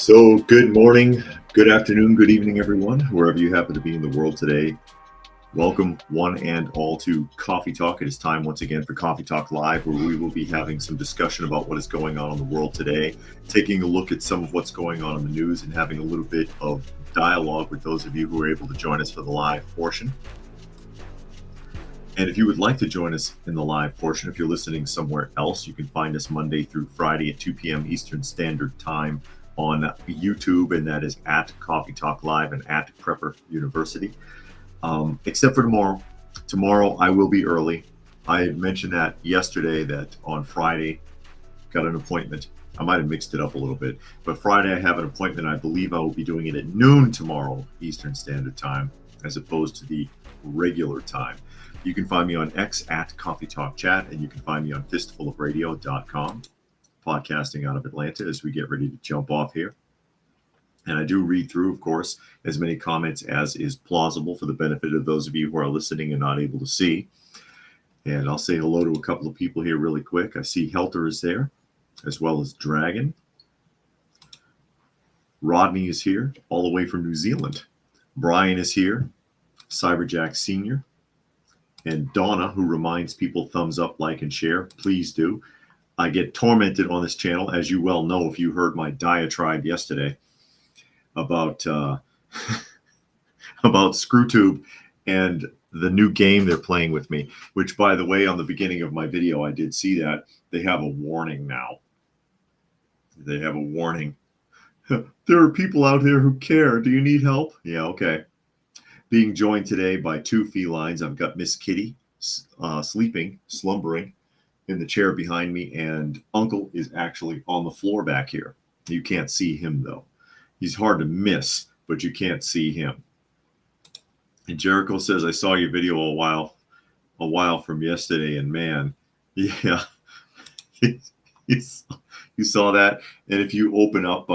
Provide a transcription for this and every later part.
So, good morning, good afternoon, good evening, everyone, wherever you happen to be in the world today. Welcome, one and all, to Coffee Talk. It is time once again for Coffee Talk Live, where we will be having some discussion about what is going on in the world today, taking a look at some of what's going on in the news, and having a little bit of dialogue with those of you who are able to join us for the live portion. And if you would like to join us in the live portion, if you're listening somewhere else, you can find us Monday through Friday at 2 p.m. Eastern Standard Time on YouTube, and that is at Coffee Talk Live and at Prepper University. Except for tomorrow. Tomorrow I will be early. I mentioned that yesterday, that on Friday, got an appointment. I might have mixed it up a little bit, but Friday I have an appointment. I believe I will be doing it at noon tomorrow Eastern Standard Time, as opposed to the regular time. You can find me on X at Coffee Talk Chat, and you can find me on fistfulofradio.com, podcasting out of Atlanta as we get ready to jump off here. And I do read through, of course, as many comments as is plausible for the benefit of those of you who are listening and not able to see. And I'll say hello to a couple of people here really quick. I see Helter is there, as well as Dragon. Rodney is here, all the way from New Zealand. Brian is here, Cyberjack Sr., and Donna, who reminds people thumbs up, like, and share. Please do. I get tormented on this channel, as you well know if you heard my diatribe yesterday about about ScrewTube and the new game they're playing with me, which, by the way, on the beginning of my video, I did see that they have a warning now. They have a warning. There are people out here who care. Do you need help? Yeah, okay. Being joined today by two felines. I've got Miss Kitty slumbering in the chair behind me, and Uncle is actually on the floor back here. You can't see him, though. He's hard to miss, but you can't see him. And Jericho says, I saw your video a while from yesterday, and man, yeah, you saw that. And if you open up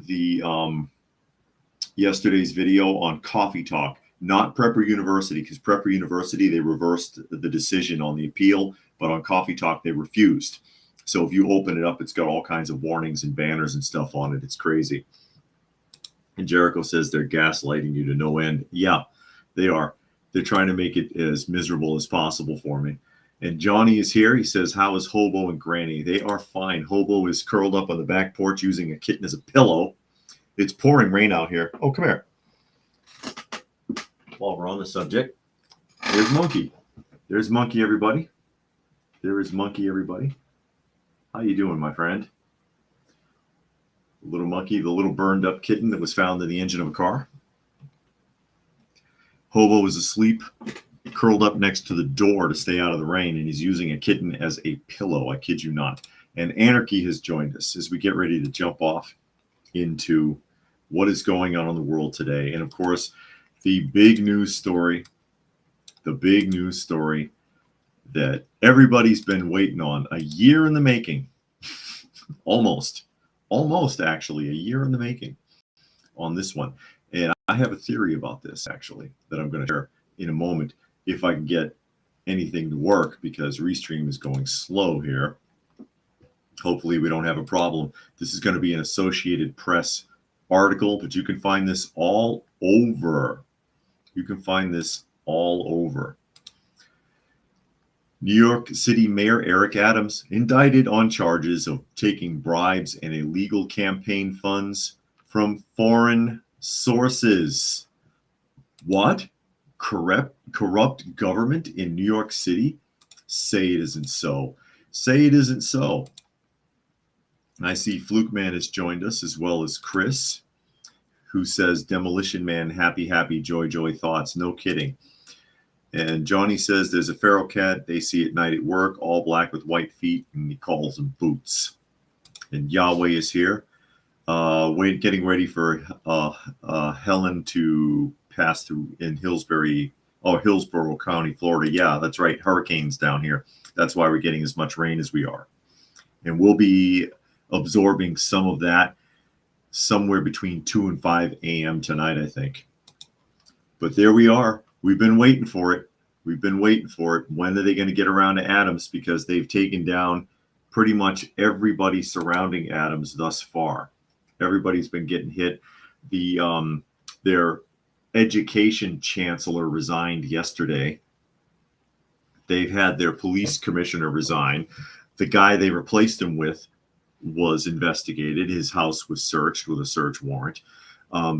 the yesterday's video on Coffee Talk, not Prepper University, because Prepper University, they reversed the decision on the appeal, but on Coffee Talk, they refused. So if you open it up, it's got all kinds of warnings and banners and stuff on it. It's crazy. And Jericho says they're gaslighting you to no end. Yeah, they are. They're trying to make it as miserable as possible for me. And Johnny is here. He says, how is Hobo and Granny? They are fine. Hobo is curled up on the back porch using a kitten as a pillow. It's pouring rain out here. Oh, come here. While we're on the subject, there's Monkey. There's Monkey, everybody. There is Monkey, everybody. How you doing, my friend? Little Monkey, the little burned up kitten that was found in the engine of a car. Hobo is asleep, curled up next to the door to stay out of the rain, and he's using a kitten as a pillow. I kid you not. And Anarchy has joined us as we get ready to jump off into what is going on in the world today. And of course, the big news story that everybody's been waiting on, a year in the making, almost actually a year in the making on this one. And I have a theory about this, actually, that I'm going to share in a moment if I can get anything to work, because Restream is going slow here. Hopefully we don't have a problem. This is going to be an Associated Press article, but you can find this all over. You can find this all over. New York City Mayor Eric Adams indicted on charges of taking bribes and illegal campaign funds from foreign sources. What? Corrupt government in New York City? Say it isn't so. Say it isn't so. I see Fluke Man has joined us, as well as Chris, who says, Demolition Man, happy, joy thoughts. No kidding. And Johnny says there's a feral cat they see at night at work, all black with white feet, and he calls them Boots. And Yahweh is here, getting ready for Helen to pass through in Hillsborough County, Florida. Yeah, that's right. Hurricanes down here. That's why we're getting as much rain as we are. And we'll be absorbing some of that somewhere between 2 and 5 a.m. tonight, I think. But there we are. We've been waiting for it. When are they going to get around to Adams? Because they've taken down pretty much everybody surrounding Adams thus far. Everybody's been getting hit. Their education chancellor resigned yesterday. They've had their police commissioner resign. The guy they replaced him with was investigated. His house was searched with a search warrant.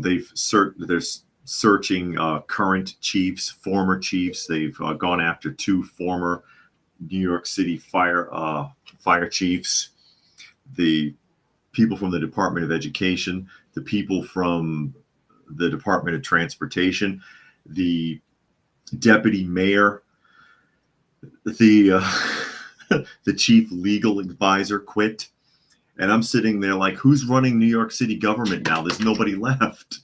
They're searching current chiefs, former chiefs. They've gone after 2 former New York City fire chiefs, the people from the Department of Education, the people from the Department of Transportation, the deputy mayor, the the chief legal advisor quit. And I'm sitting there like, who's running New York City government now? There's nobody left.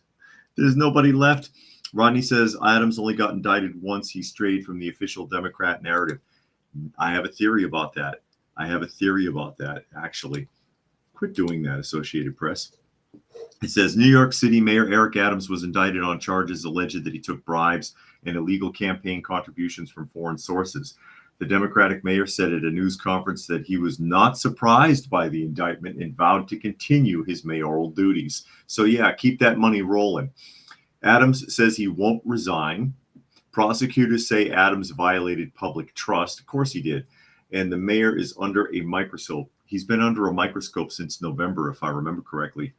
There's nobody left. Rodney says Adams only got indicted once. He strayed from the official Democrat narrative. I have a theory about that. Actually. Quit doing that, Associated Press. It says New York City Mayor Eric Adams was indicted on charges alleged that he took bribes and illegal campaign contributions from foreign sources. The Democratic mayor said at a news conference that he was not surprised by the indictment and vowed to continue his mayoral duties. So yeah, keep that money rolling. Adams says he won't resign. Prosecutors say Adams violated public trust. Of course he did. And the mayor is under a microscope. He's been under a microscope since November, if I remember correctly.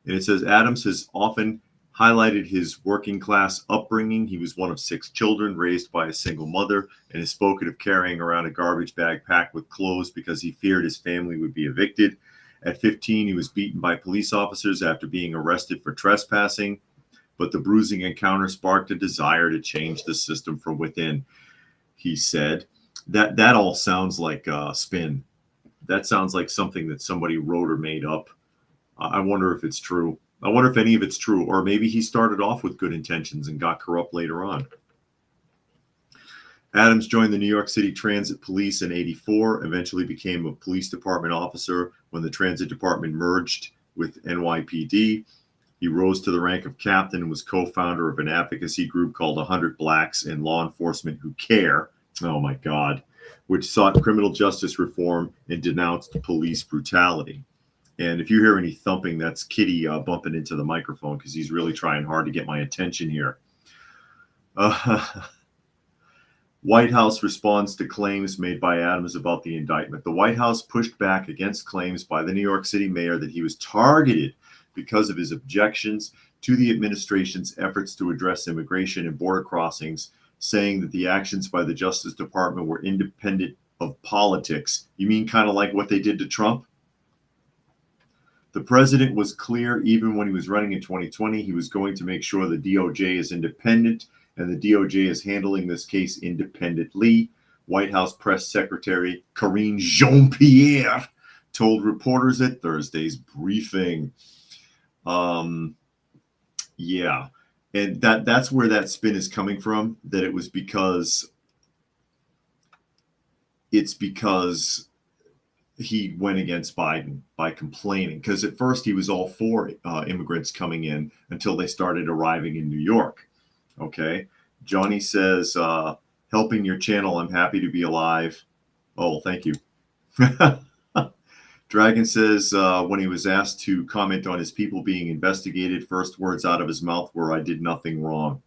And it says Adams has often highlighted his working class upbringing. He was one of 6 children raised by a single mother and has spoken of carrying around a garbage bag packed with clothes because he feared his family would be evicted. At 15, he was beaten by police officers after being arrested for trespassing, but the bruising encounter sparked a desire to change the system from within, he said. That all sounds like spin. That sounds like something that somebody wrote or made up. I wonder if it's true. I wonder if any of it's true, or maybe he started off with good intentions and got corrupt later on. Adams joined the New York City Transit Police in '84, eventually became a police department officer when the transit department merged with NYPD. He rose to the rank of captain and was co-founder of an advocacy group called 100 Blacks in Law Enforcement Who Care. Oh my God, which sought criminal justice reform and denounced police brutality. And if you hear any thumping, that's Kitty bumping into the microphone because he's really trying hard to get my attention here. White House responds to claims made by Adams about the indictment. The White House pushed back against claims by the New York City mayor that he was targeted because of his objections to the administration's efforts to address immigration and border crossings, saying that the actions by the Justice Department were independent of politics. You mean kind of like what they did to Trump? The president was clear even when he was running in 2020, he was going to make sure the DOJ is independent, and the DOJ is handling this case independently. White House Press Secretary Karine Jean-Pierre told reporters at Thursday's briefing. Yeah, and that's where that spin is coming from, that it was because he went against Biden by complaining, because at first he was all for immigrants coming in until they started arriving in New York. Okay. Johnny says, helping your channel. I'm happy to be alive. Oh, thank you. Dragon says, when he was asked to comment on his people being investigated, first words out of his mouth were, I did nothing wrong.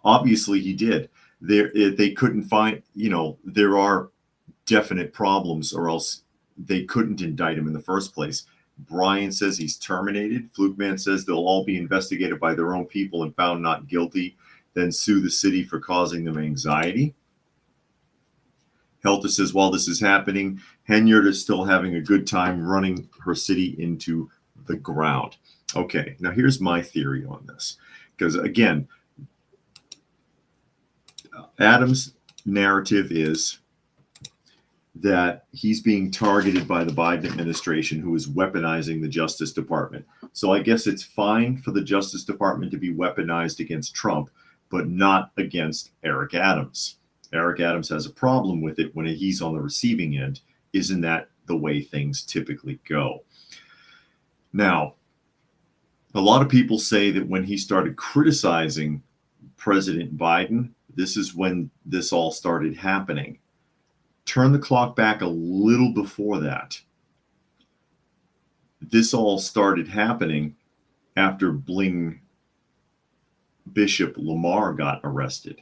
Obviously he did. They couldn't find, there are definite problems, or else they couldn't indict him in the first place. Brian says he's terminated. Flukeman says they'll all be investigated by their own people and found not guilty, then sue the city for causing them anxiety. Helter says while this is happening, Henyard is still having a good time running her city into the ground. Okay, now here's my theory on this. Because again, Adams' narrative is that he's being targeted by the Biden administration, who is weaponizing the Justice Department. So I guess it's fine for the Justice Department to be weaponized against Trump, but not against Eric Adams. Eric Adams has a problem with it when he's on the receiving end. Isn't that the way things typically go? Now, a lot of people say that when he started criticizing President Biden, this is when this all started happening. turn the clock back a little before that. This all started happening after Bishop Lamar got arrested.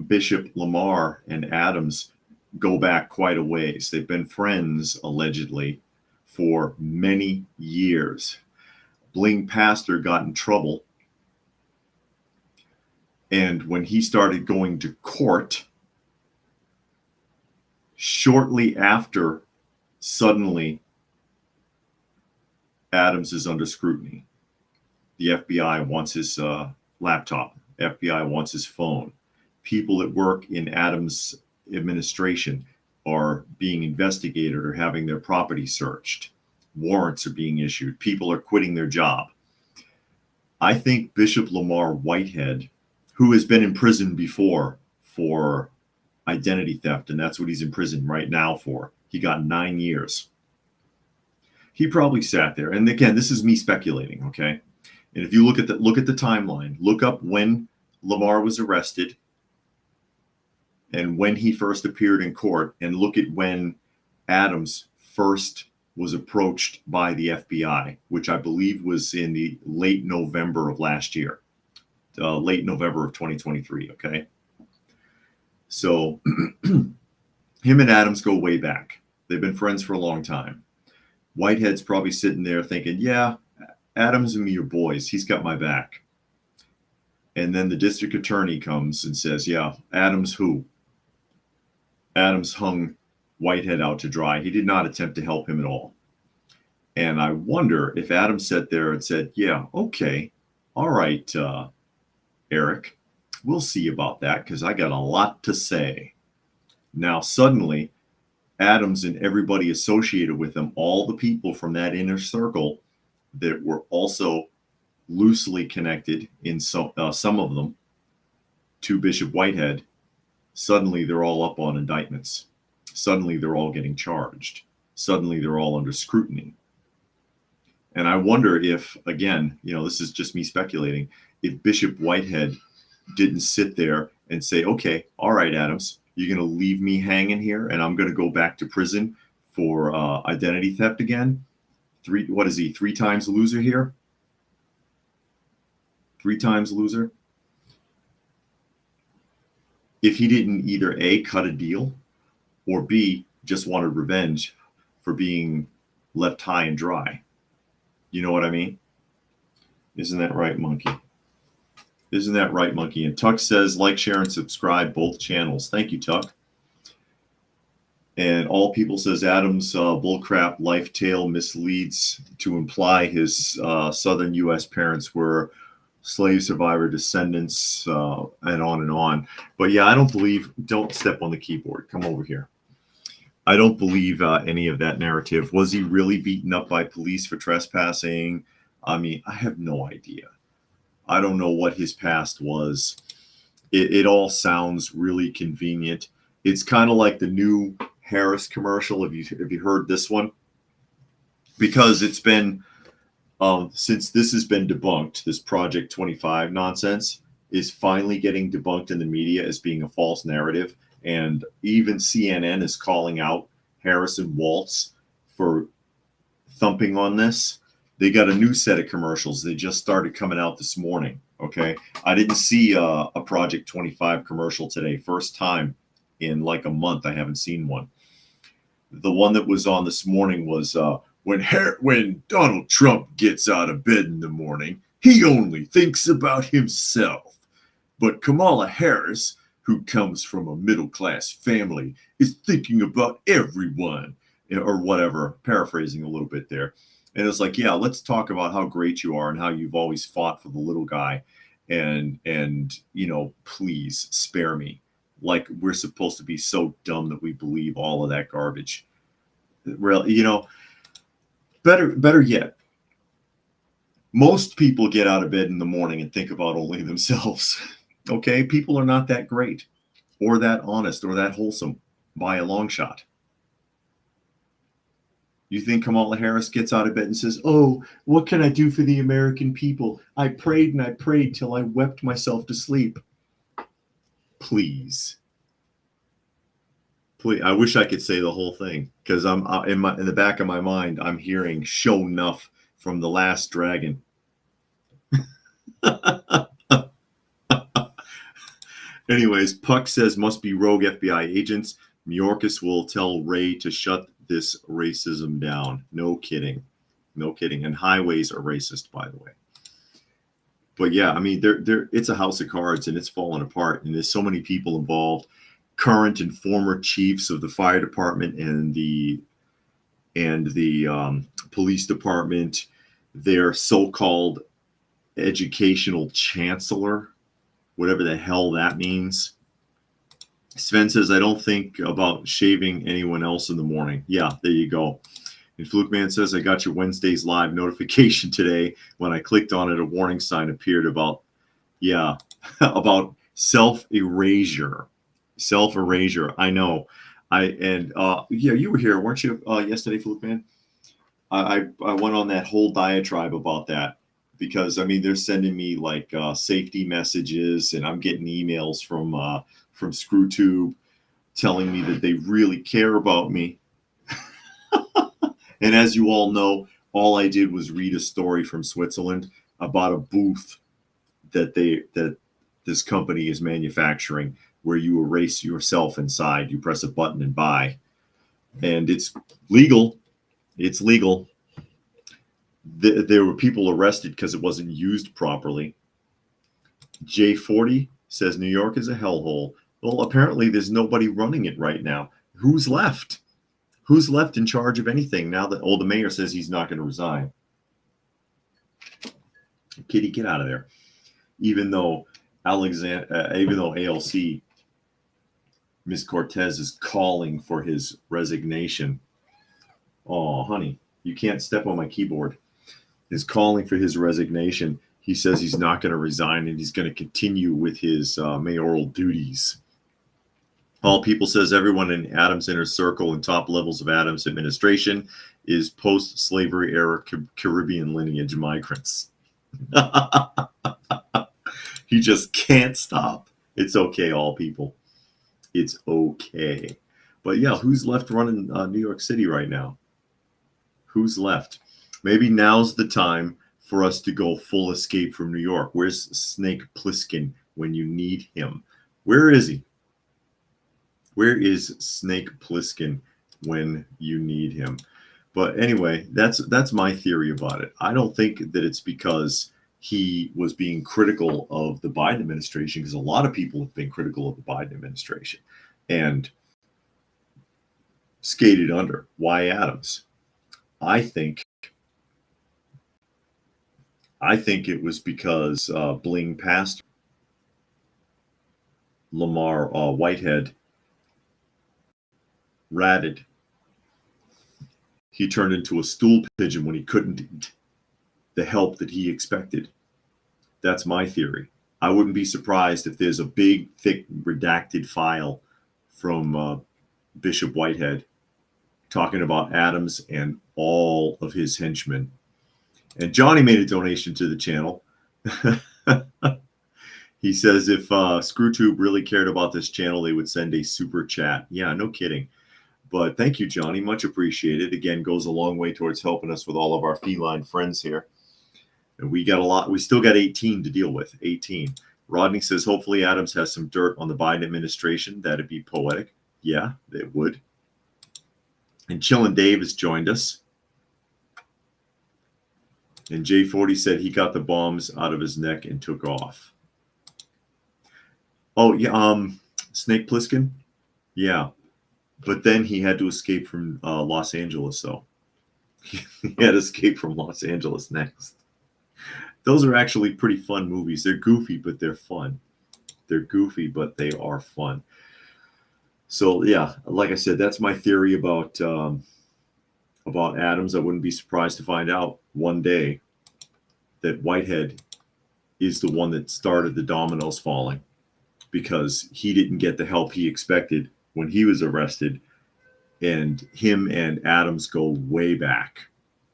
Bishop Lamar and Adams go back quite a ways. They've been friends, allegedly, for many years. Pastor got in trouble, and when he started going to court, shortly after, suddenly, Adams is under scrutiny. The FBI wants his laptop. FBI wants his phone. People that work in Adams' administration are being investigated or having their property searched. Warrants are being issued. People are quitting their job. I think Bishop Lamar Whitehead, who has been in prison before for identity theft, and that's what he's in prison right now for. He got 9 years. He probably sat there, and again, this is me speculating, okay? And if you look at the timeline, look up when Lamar was arrested and when he first appeared in court, and look at when Adams first was approached by the FBI, which I believe was in the late November of last year, late November of 2023, okay? So him and Adams go way back. They've been friends for a long time. Whitehead's probably sitting there thinking, yeah, Adams and me are boys. He's got my back. And then the district attorney comes and says, yeah, Adams who? Adams hung Whitehead out to dry. He did not attempt to help him at all. And I wonder if Adams sat there and said, yeah, okay, all right, Eric, we'll see about that because I got a lot to say. Now, suddenly, Adams and everybody associated with him, all the people from that inner circle that were also loosely connected in some of them to Bishop Whitehead, suddenly they're all up on indictments. Suddenly they're all getting charged. Suddenly they're all under scrutiny. And I wonder if, again, this is just me speculating, if Bishop Whitehead didn't sit there and say, okay, all right, Adams, you're going to leave me hanging here and I'm going to go back to prison for identity theft again? What is he, 3 times loser here? 3 times loser? If he didn't either A, cut a deal, or B, just wanted revenge for being left high and dry. You know what I mean? Isn't that right, Monkey? Isn't that right, Monkey? And Tuck says, like, share, and subscribe both channels. Thank you, Tuck. And All People says, Adams' bullcrap life tale misleads to imply his southern U.S. parents were slave survivor descendants, and on and on. But yeah, I don't step on the keyboard. Come over here. I don't believe any of that narrative. Was he really beaten up by police for trespassing? I mean, I have no idea. I don't know what his past was. It all sounds really convenient. It's kind of like the new Harris commercial. Have you heard this one? Because it's been, since this has been debunked, this Project 25 nonsense is finally getting debunked in the media as being a false narrative. And even CNN is calling out Harris and Waltz for thumping on this. They got a new set of commercials. They just started coming out this morning. Okay. I didn't see a Project 25 commercial today. First time in like a month. I haven't seen one. The one that was on this morning was when Donald Trump gets out of bed in the morning, he only thinks about himself. But Kamala Harris, who comes from a middle-class family, is thinking about everyone, or whatever, paraphrasing a little bit there. And it's like, yeah, let's talk about how great you are and how you've always fought for the little guy. And please spare me. Like we're supposed to be so dumb that we believe all of that garbage. Really, better yet, most people get out of bed in the morning and think about only themselves. Okay, people are not that great or that honest or that wholesome by a long shot. You think Kamala Harris gets out of bed and says, oh, what can I do for the American people? I prayed and I prayed till I wept myself to sleep. Please. Please, I wish I could say the whole thing because I'm in the back of my mind. I'm hearing "show enough" from The Last Dragon. Anyways, Puck says must be rogue FBI agents. Mayorkas will tell Ray to shut this racism down. No kidding. No kidding. And highways are racist, by the way. But yeah, I mean, it's a house of cards and it's falling apart. And there's so many people involved, current and former chiefs of the fire department and the police department, their so-called educational chancellor, whatever the hell that means. Sven says, I don't think about shaving anyone else in the morning. Yeah, there you go. And Fluke Man says, I got your Wednesday's live notification today. When I clicked on it, a warning sign appeared about about self-erasure. Self-erasure. I know. You were here, weren't you, yesterday, Fluke Man? I went on that whole diatribe about that because, I mean, they're sending me like safety messages and I'm getting emails from ScrewTube telling me that they really care about me. And as you all know, all I did was read a story from Switzerland about a booth that this company is manufacturing where you erase yourself inside. You press a button and buy. And it's legal. It's legal. There were people arrested because it wasn't used properly. J40 says New York is a hellhole. Well, apparently there's nobody running it right now. Who's left? Who's left in charge of anything now that the mayor says he's not going to resign? Kitty, get out of there. Even though ALC, Ms. Cortez is calling for his resignation. Oh, honey, you can't step on my keyboard. Is calling for his resignation. He says he's not going to resign and he's going to continue with his mayoral duties. All People says everyone in Adams' inner circle and top levels of Adams' administration is post-slavery era Caribbean lineage migrants. He just can't stop. It's okay, All People. It's okay. But yeah, who's left running New York City right now? Who's left? Maybe now's the time for us to go full escape from New York. Where's Snake Plissken when you need him? Where is he? Where is Snake Plissken when you need him? But anyway, that's my theory about it. I don't think that it's because he was being critical of the Biden administration, because a lot of people have been critical of the Biden administration and skated under. Why Adams? I think it was because Bling Pastor, Lamar Whitehead, ratted. He turned into a stool pigeon when he couldn't get the help that he expected. That's my theory. I wouldn't be surprised if there's a big, thick, redacted file from Bishop Whitehead talking about Adams and all of his henchmen. And Johnny made a donation to the channel. He says if ScrewTube really cared about this channel, they would send a super chat. Yeah, no kidding. But thank you, Johnny. Much appreciated. Again, goes a long way towards helping us with all of our feline friends here. And we got a lot. We still got 18 to deal with. 18. Rodney says, hopefully Adams has some dirt on the Biden administration. That'd be poetic. Yeah, it would. And Chillin' Dave has joined us. And J40 said he got the bombs out of his neck and took off. Oh, yeah. Snake Plissken? Yeah. But then he had to escape from Los Angeles, though. He had to escape from Los Angeles next. Those are actually pretty fun movies. They're goofy, but they're fun. They're goofy, but they are fun. So, yeah, like I said, that's my theory about Adams. I wouldn't be surprised to find out one day that Whitehead is the one that started the dominoes falling because he didn't get the help he expected when he was arrested. And him and Adams go way back.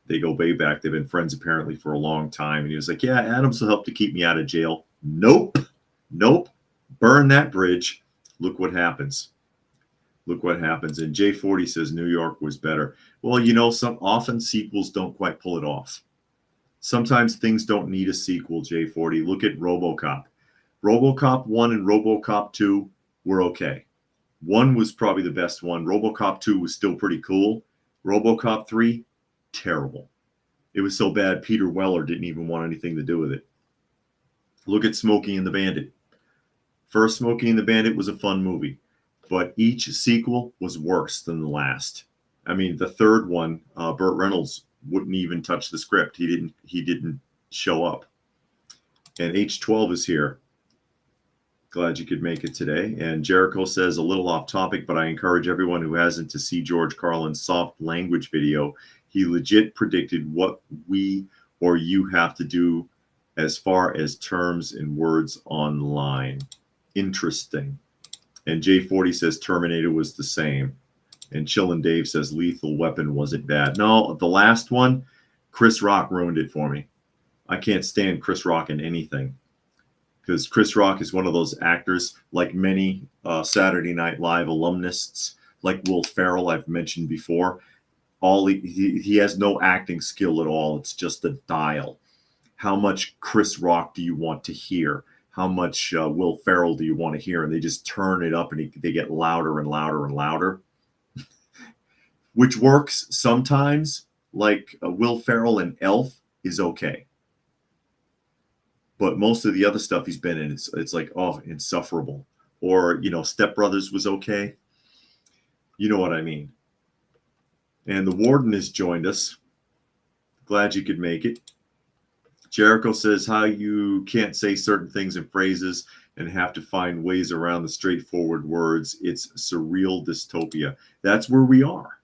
They go way back. They've been friends apparently for a long time. And he was like, yeah, Adams will help to keep me out of jail. Nope. Burn that bridge. Look what happens. Look what happens. And J40 says New York was better. Well, often sequels don't quite pull it off. Sometimes things don't need a sequel, J40. Look at RoboCop. RoboCop 1 and RoboCop 2 were okay. 1 was probably the best one. RoboCop 2 was still pretty cool. RoboCop 3, terrible. It was so bad, Peter Weller didn't even want anything to do with it. Look at Smokey and the Bandit. First Smokey and the Bandit was a fun movie, but each sequel was worse than the last. I mean, the third one, Burt Reynolds wouldn't even touch the script. He didn't show up. And H12 is here. Glad you could make it today. And Jericho says, a little off topic, but I encourage everyone who hasn't to see George Carlin's soft language video. He legit predicted what we or you have to do as far as terms and words online. Interesting. And J40 says Terminator was the same. And Chillin' Dave says Lethal Weapon wasn't bad. No, the last one, Chris Rock ruined it for me. I can't stand Chris Rock in anything. Because Chris Rock is one of those actors, like many Saturday Night Live alumnists, like Will Ferrell, I've mentioned before. He has no acting skill at all. It's just a dial. How much Chris Rock do you want to hear? How much Will Ferrell do you want to hear? And they just turn it up and they get louder and louder and louder, which works sometimes. Like Will Ferrell in Elf is okay. But most of the other stuff he's been in, it's like, oh, insufferable. Or, Step Brothers was okay. You know what I mean. And the Warden has joined us. Glad you could make it. Jericho says how you can't say certain things and phrases and have to find ways around the straightforward words. It's surreal dystopia. That's where we are.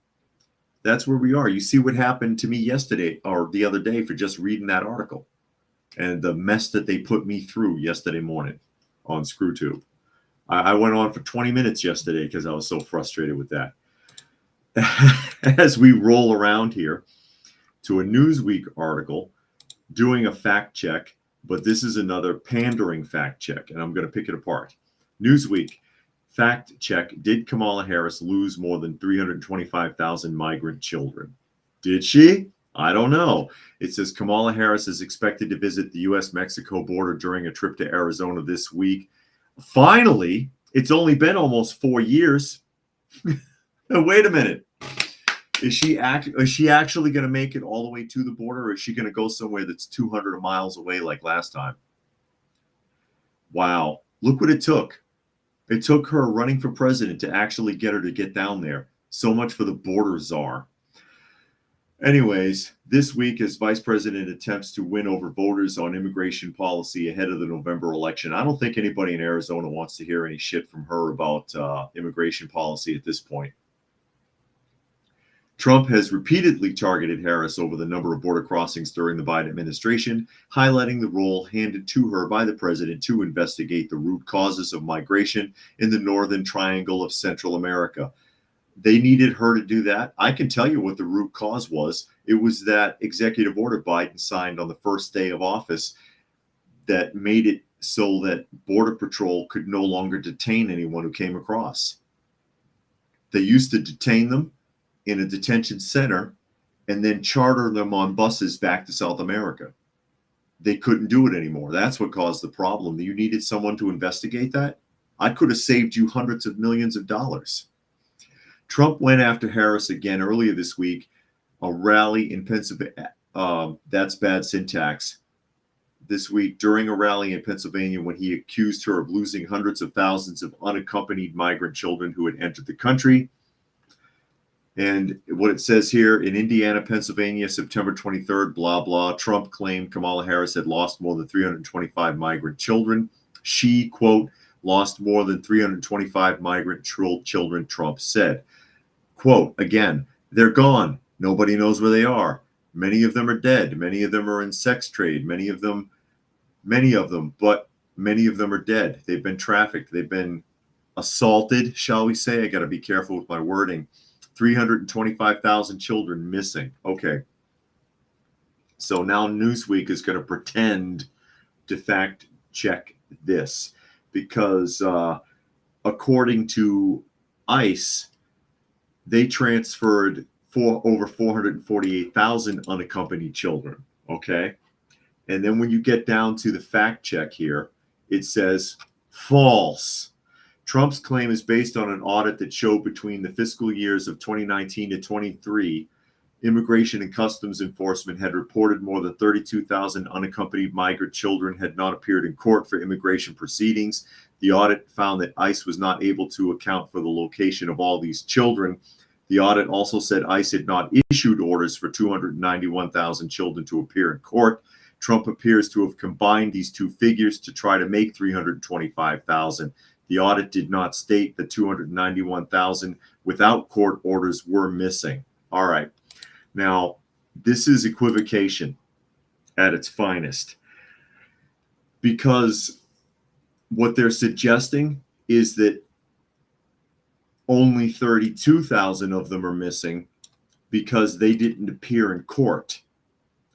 That's where we are. You see what happened to me yesterday or the other day for just reading that article. And the mess that they put me through yesterday morning on ScrewTube. I went on for 20 minutes yesterday because I was so frustrated with that. As we roll around here to a Newsweek article doing a fact check, but this is another pandering fact check, and I'm going to pick it apart. Newsweek fact check, did Kamala Harris lose more than 325,000 migrant children? Did she? I don't know. It says Kamala Harris is expected to visit the U.S.-Mexico border during a trip to Arizona this week. Finally, it's only been almost 4 years. Wait a minute. Is she actually going to make it all the way to the border, or is she going to go somewhere that's 200 miles away like last time? Wow. Look what it took. It took her running for president to actually get her to get down there. So much for the border czar. Anyways, this week as vice president attempts to win over voters on immigration policy ahead of the November election. I don't think anybody in Arizona wants to hear any shit from her about immigration policy at this point. Trump has repeatedly targeted Harris over the number of border crossings during the Biden administration, highlighting the role handed to her by the president to investigate the root causes of migration in the northern triangle of Central America. They needed her to do that. I can tell you what the root cause was. It was that executive order Biden signed on the first day of office that made it so that Border Patrol could no longer detain anyone who came across. They used to detain them in a detention center and then charter them on buses back to South America. They couldn't do it anymore. That's what caused the problem. You needed someone to investigate that. I could have saved you hundreds of millions of dollars. Trump went after Harris again earlier this week, a rally in Pennsylvania. That's bad syntax. This week, during a rally in Pennsylvania, when he accused her of losing hundreds of thousands of unaccompanied migrant children who had entered the country. And what it says here, in Indiana, Pennsylvania, September 23rd, blah, blah, Trump claimed Kamala Harris had lost more than 325 migrant children. She, quote, lost more than 325 migrant children, Trump said. Quote, again, they're gone. Nobody knows where they are. Many of them are dead. Many of them are in sex trade. Many of them, but many of them are dead. They've been trafficked. They've been assaulted, shall we say? I got to be careful with my wording. 325,000 children missing. Okay. So now Newsweek is going to pretend to fact check this because according to ICE, they transferred over 448,000 unaccompanied children. Okay. And then when you get down to the fact check here, it says false. Trump's claim is based on an audit that showed between the fiscal years of 2019 to 23, Immigration and Customs Enforcement had reported more than 32,000 unaccompanied migrant children had not appeared in court for immigration proceedings. The audit found that ICE was not able to account for the location of all these children. The audit also said ICE had not issued orders for 291,000 children to appear in court. Trump appears to have combined these two figures to try to make 325,000. The audit did not state that 291,000 without court orders were missing. All right. Now, this is equivocation at its finest, because what they're suggesting is that only 32,000 of them are missing because they didn't appear in court,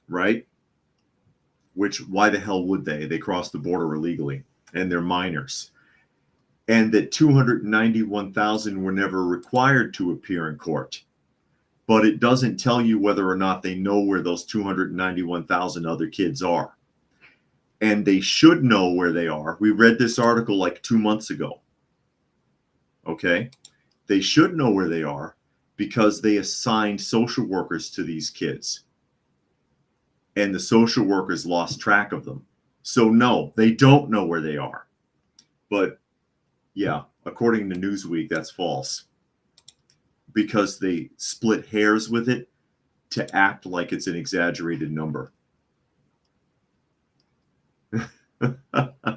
right? Which, why the hell would they? They crossed the border illegally, and they're minors. And that 291,000 were never required to appear in court. But it doesn't tell you whether or not they know where those 291,000 other kids are. And they should know where they are. We read this article like 2 months ago. Okay? They should know where they are because they assigned social workers to these kids. And the social workers lost track of them. So no, they don't know where they are. But yeah, according to Newsweek, that's false, because they split hairs with it to act like it's an exaggerated number.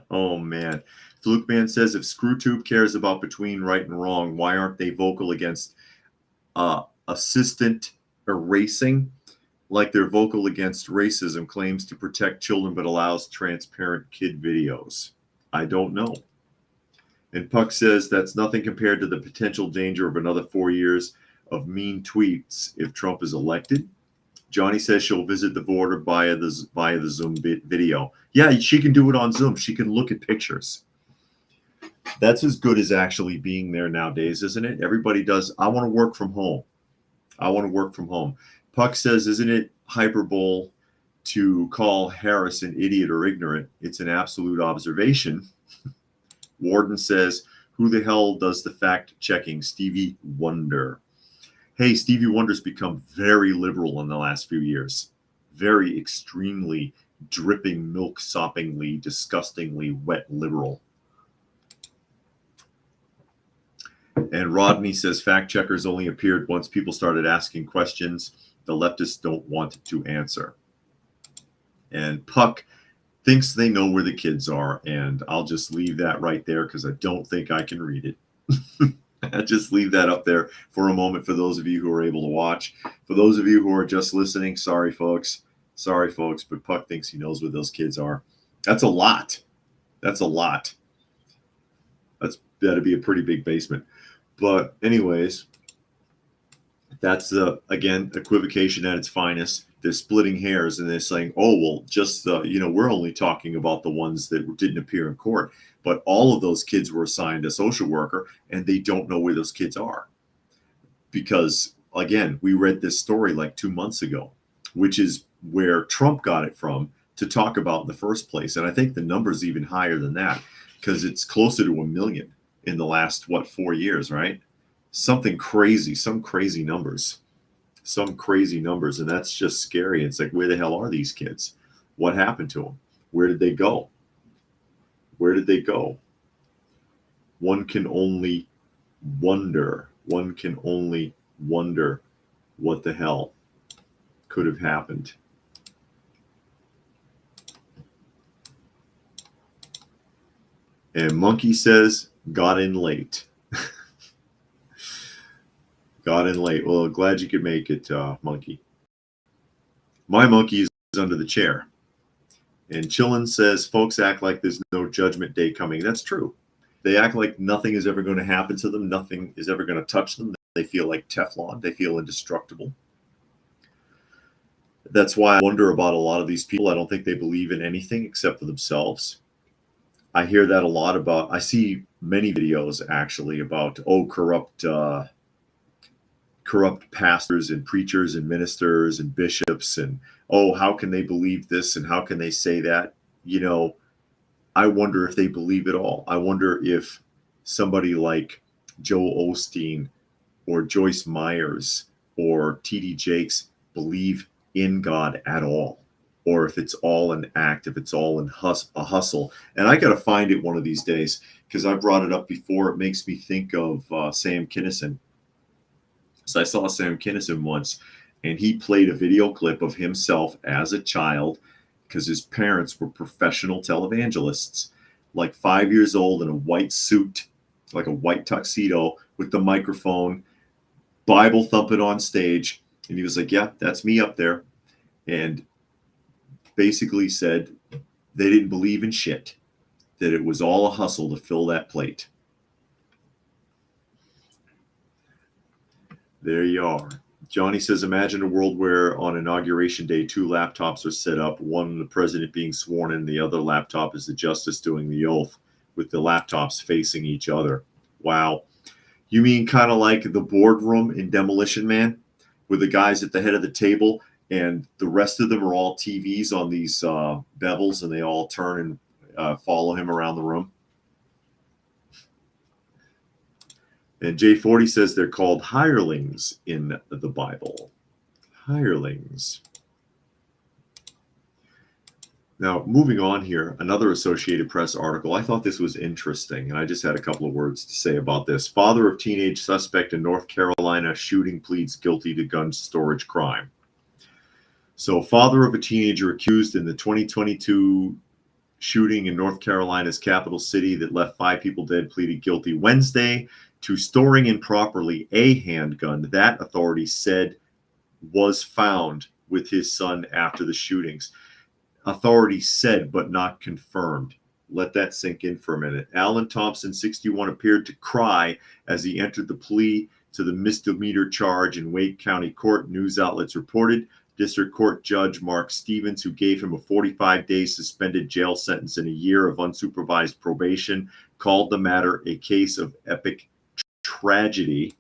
Oh, man. Fluke Man says, if ScrewTube cares about between right and wrong, why aren't they vocal against assistant erasing, like they're vocal against racism claims to protect children but allows transparent kid videos? I don't know. And Puck says that's nothing compared to the potential danger of another 4 years of mean tweets if Trump is elected. Johnny says she'll visit the border via the Zoom video. Yeah, she can do it on Zoom. She can look at pictures. That's as good as actually being there nowadays, isn't it? Everybody does. I want to work from home. I want to work from home. Puck says, isn't it hyperbole to call Harris an idiot or ignorant? It's an absolute observation. Warden says, who the hell does the fact checking? Stevie Wonder. Hey, Stevie Wonder's become very liberal in the last few years. Very extremely dripping, milk-soppingly, disgustingly wet liberal. And Rodney says fact checkers only appeared once people started asking questions the leftists don't want to answer. And Puck thinks they know where the kids are, and I'll just leave that right there because I don't think I can read it. I'll just leave that up there for a moment for those of you who are able to watch. For those of you who are just listening, sorry, folks. Sorry, folks, but Puck thinks he knows where those kids are. That's a lot. That's a lot. That'd be a pretty big basement. But anyways, that's, again, equivocation at its finest. They're splitting hairs and they're saying, oh, well, just, we're only talking about the ones that didn't appear in court. But all of those kids were assigned a social worker and they don't know where those kids are. Because, again, we read this story like 2 months ago, which is where Trump got it from to talk about in the first place. And I think the number's even higher than that because it's closer to 1 million in the last, 4 years, right? Something crazy, some crazy numbers. Some crazy numbers, and that's just scary. It's like, where the hell are these kids? What happened to them? Where did they go? Where did they go? One can only wonder. One can only wonder what the hell could have happened. And Monkey says, got in late. Got in late. Well, glad you could make it, Monkey. My monkey is under the chair. And Chillin says, folks act like there's no judgment day coming. That's true. They act like nothing is ever going to happen to them. Nothing is ever going to touch them. They feel like Teflon. They feel indestructible. That's why I wonder about a lot of these people. I don't think they believe in anything except for themselves. I hear that a lot about, I see many videos actually about, corrupt corrupt pastors and preachers and ministers and bishops, and oh, how can they believe this and how can they say that? You know, I wonder if they believe it all. I wonder if somebody like Joel Osteen or Joyce Myers or T.D. Jakes believe in God at all, or if it's all an act, if it's all a hustle. And I got to find it one of these days because I brought it up before. It makes me think of Sam Kinison. So I saw Sam Kinison once, and he played a video clip of himself as a child because his parents were professional televangelists, like 5 years old in a white suit, like a white tuxedo with the microphone, Bible thumping on stage. And he was like, yeah, that's me up there. And basically said they didn't believe in shit, that it was all a hustle to fill that plate. There you are. Johnny says, imagine a world where on Inauguration Day, 2 laptops are set up, one the president being sworn in, the other laptop is the justice doing the oath, with the laptops facing each other. Wow. You mean kind of like the boardroom in Demolition Man, with the guys at the head of the table and the rest of them are all TVs on these bevels, and they all turn and follow him around the room? And J40 says they're called hirelings in the Bible. Hirelings. Now, moving on here, another Associated Press article. I thought this was interesting, and I just had a couple of words to say about this. Father of teenage suspect in North Carolina shooting pleads guilty to gun storage crime. So, father of a teenager accused in the 2022 shooting in North Carolina's capital city that left 5 people dead pleaded guilty Wednesday to storing improperly a handgun that authorities said was found with his son after the shootings. Authorities said, but not confirmed. Let that sink in for a minute. Alan Thompson, 61, appeared to cry as he entered the plea to the misdemeanor charge in Wake County Court, news outlets reported. District Court Judge Mark Stevens, who gave him a 45-day suspended jail sentence and a year of unsupervised probation, called the matter a case of epic tragedy.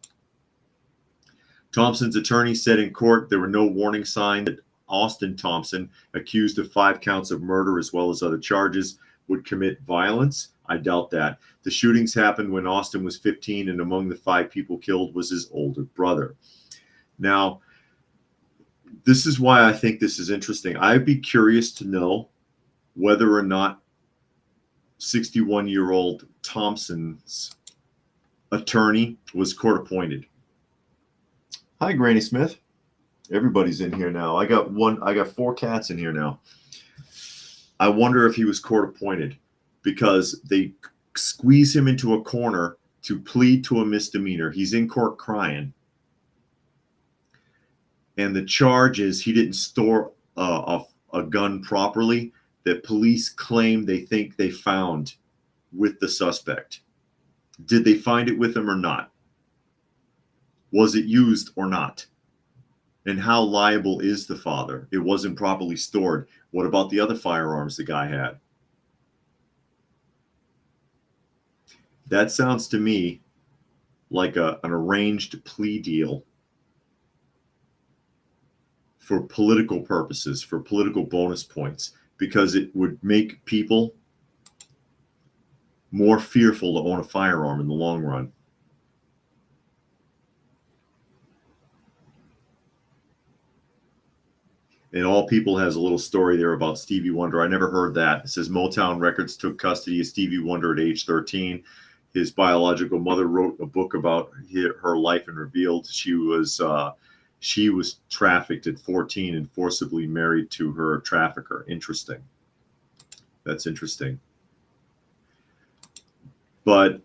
Thompson's attorney said in court there were no warning signs that Austin Thompson, accused of 5 counts of murder as well as other charges, would commit violence. I doubt that. The shootings happened when Austin was 15, and among the 5 people killed was his older brother. Now, this is why I think this is interesting. I'd be curious to know whether or not 61-year-old Thompson's attorney was court appointed. Hi, Granny Smith. Everybody's in here now. I got 4 cats in here now. I wonder if he was court appointed because they squeeze him into a corner to plead to a misdemeanor. He's in court crying. And the charge is he didn't store a gun properly that police claim they think they found with the suspect. Did they find it with him or not? Was it used or not? And how liable is the father? It wasn't properly stored. What about the other firearms the guy had? That sounds to me like an arranged plea deal for political purposes, for political bonus points, because it would make people more fearful to own a firearm in the long run. And All People has a little story there about Stevie Wonder. I never heard that. It says Motown Records took custody of Stevie Wonder at age 13. His biological mother wrote a book about her life and revealed she was trafficked at 14 and forcibly married to her trafficker. Interesting. That's interesting. But,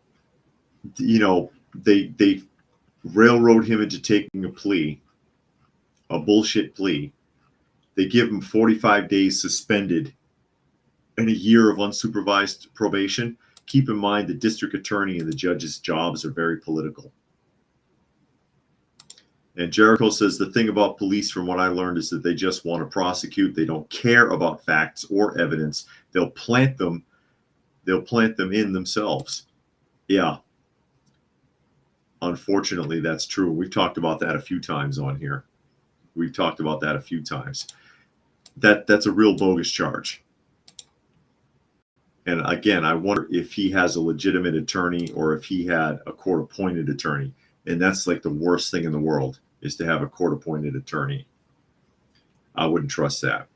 you know, they railroad him into taking a plea, a bullshit plea. They give him 45 days suspended and a year of unsupervised probation. Keep in mind the district attorney and the judge's jobs are very political. And Jericho says the thing about police, from what I learned, is that they just want to prosecute. They don't care about facts or evidence. They'll plant them in themselves. Yeah. Unfortunately, that's true. We've talked about that a few times on here. We've talked about that a few times. That's a real bogus charge. And again, I wonder if he has a legitimate attorney or if he had a court-appointed attorney. And that's like the worst thing in the world, is to have a court-appointed attorney. I wouldn't trust that.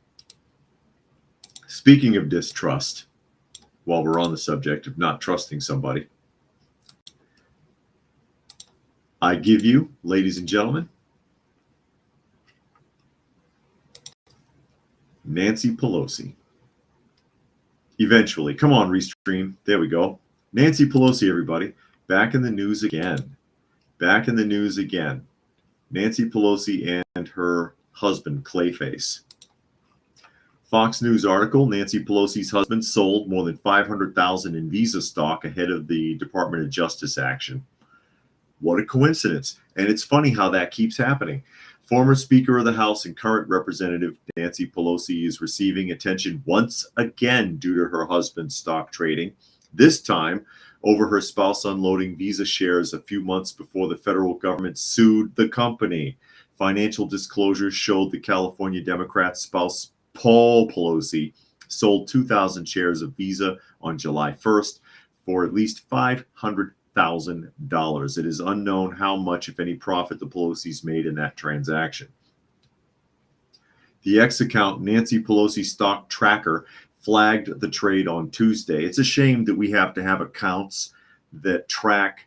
Speaking of distrust, while we're on the subject of not trusting somebody, I give you, ladies and gentlemen, Nancy Pelosi. Eventually. Come on, Restream. There we go. Nancy Pelosi, everybody. Back in the news again. Back in the news again. Nancy Pelosi and her husband, Clayface. Fox News article, Nancy Pelosi's husband sold more than $500,000 in Visa stock ahead of the Department of Justice action. What a coincidence. And it's funny how that keeps happening. Former Speaker of the House and current Representative Nancy Pelosi is receiving attention once again due to her husband's stock trading, this time over her spouse unloading Visa shares a few months before the federal government sued the company. Financial disclosures showed the California Democrat's spouse, Paul Pelosi, sold 2,000 shares of Visa on July 1st for at least $500,000. It is unknown how much, if any, profit the Pelosi's made in that transaction. The X account, Nancy Pelosi Stock Tracker, flagged the trade on Tuesday. It's a shame that we have to have accounts that track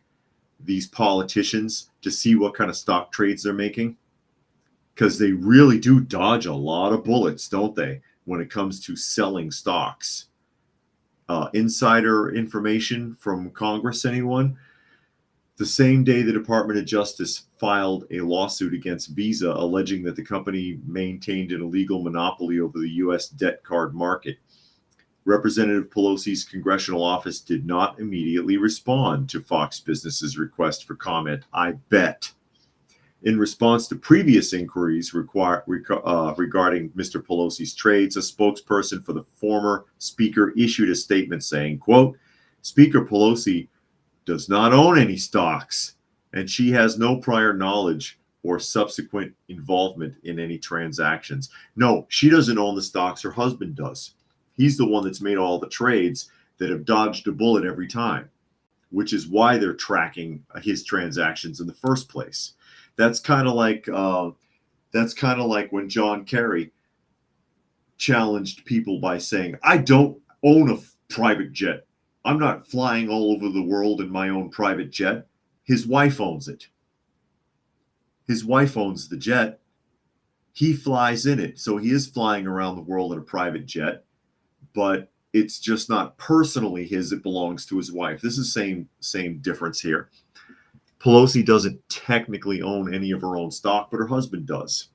these politicians to see what kind of stock trades they're making, because they really do dodge a lot of bullets, don't they, when it comes to selling stocks. Insider information from Congress, anyone? The same day, the Department of Justice filed a lawsuit against Visa, alleging that the company maintained an illegal monopoly over the U.S. debt card market. Representative Pelosi's congressional office did not immediately respond to Fox Business's request for comment, I bet. In response to previous inquiries regarding Mr. Pelosi's trades, a spokesperson for the former speaker issued a statement saying, quote, Speaker Pelosi does not own any stocks, and she has no prior knowledge or subsequent involvement in any transactions. No, she doesn't own the stocks. Her husband does. He's the one that's made all the trades that have dodged a bullet every time, which is why they're tracking his transactions in the first place. That's kind of like when John Kerry challenged people by saying, I don't own a private jet. I'm not flying all over the world in my own private jet. His wife owns it. His wife owns the jet. He flies in it. So he is flying around the world in a private jet, but it's just not personally his. It belongs to his wife. This is same difference here. Pelosi doesn't technically own any of her own stock, but her husband does.